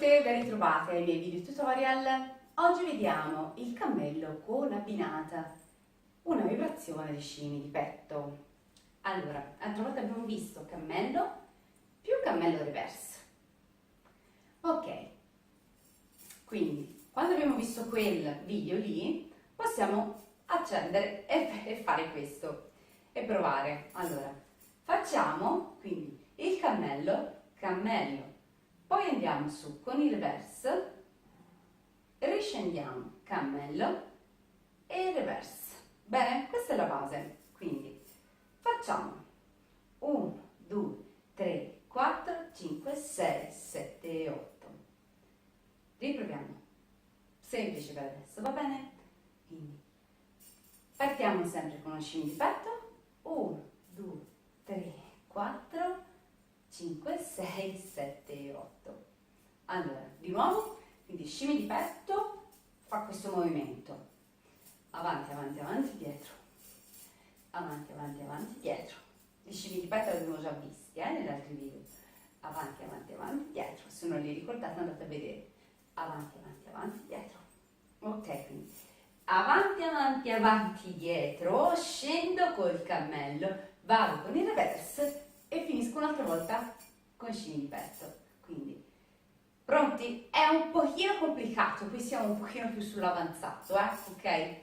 tutte, ben ritrovate ai miei video tutorial. Oggi vediamo il cammello con abbinata una vibrazione di scimi di petto. Allora, l'altra volta abbiamo visto cammello più cammello reverse. Ok, quindi quando abbiamo visto quel video lì possiamo accendere e fare questo e provare. Allora, facciamo quindi il cammello, poi andiamo su con il reverse, riscendiamo, cammello e reverse. Bene, questa è la base. Quindi facciamo 1, 2, 3, 4, 5, 6, 7, 8. Riproviamo. Semplice per adesso, va bene? Quindi partiamo sempre con uno scimi di petto. 1, 2, 3, 4, 5, 6, 7, 8. Allora, di nuovo, quindi scimi di petto fa questo movimento. Avanti, avanti, avanti, dietro. Avanti, avanti, avanti, dietro. Gli scimi di petto li abbiamo già visti negli altri video. Avanti, avanti, avanti, dietro. Se non li ricordate andate a vedere. Avanti, avanti, avanti, dietro. Ok, quindi avanti, avanti, avanti, dietro. Scendo col cammello, vado con il reverse e finisco un'altra volta con scimi di petto. Quindi, pronti? È un pochino complicato, qui siamo un pochino più sull'avanzato, ok?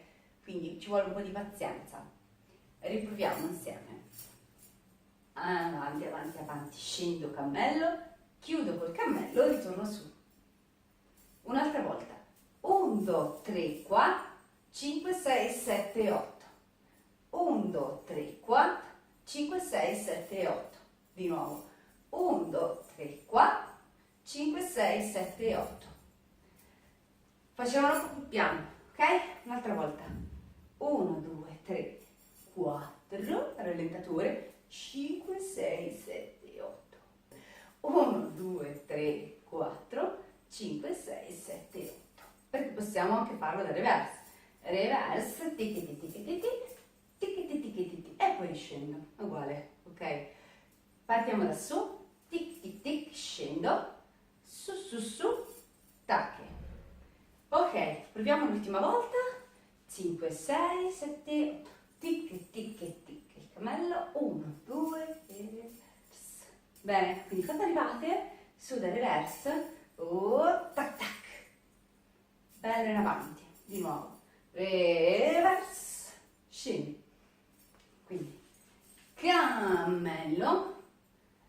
Quindi ci vuole un po' di pazienza. Riproviamo insieme. Avanti, avanti, avanti, scendo cammello, chiudo col cammello, ritorno su. Un'altra volta. 1, 2, 3, 4, 5, 6, 7, 8. 1, 2, 3, 4, 5, 6, 7, 8. Di nuovo. 1, 2, 3, 4, 5, 6, 7, 8. Facciamolo un po' più piano, ok? Un'altra volta. 1, 2, 3, 4, rallentatore, 5, 6, 7, 8. 1, 2, 3, 4, 5, 6, 7, 8. Perché possiamo anche farlo da reverse. Reverse, tic, tic, tic, tic, tic, tic, tic, tic, tic, e poi riscendo, uguale, ok? Partiamo da su, tic, tic, tic, scendo, su, su, su, tacche. Ok, proviamo l'ultima volta. 5, 6, 7, 8. Tic, tic, tic, il cammello. 1, 2, 3. Bene, quindi quando arrivate su da reverse, tac, tac. Bello in avanti. Di nuovo. Reverse. Scendi. Quindi, cammello.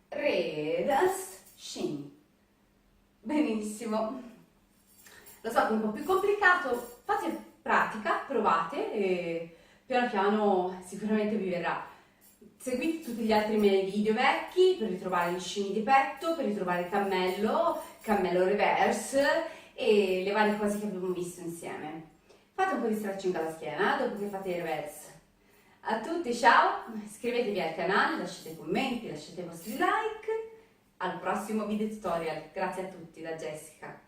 Reverse. Scendi. Benissimo. Lo so che è un po' più complicato, fate pratica, provate e piano piano sicuramente vi verrà. Seguite tutti gli altri miei video vecchi per ritrovare gli scimi di petto, per ritrovare il cammello reverse e le varie cose che abbiamo visto insieme. Fate un po' di stretching alla schiena dopo che fate il reverse. A tutti ciao, iscrivetevi al canale, lasciate commenti, lasciate i vostri like. Al prossimo video tutorial. Grazie a tutti da Jessica.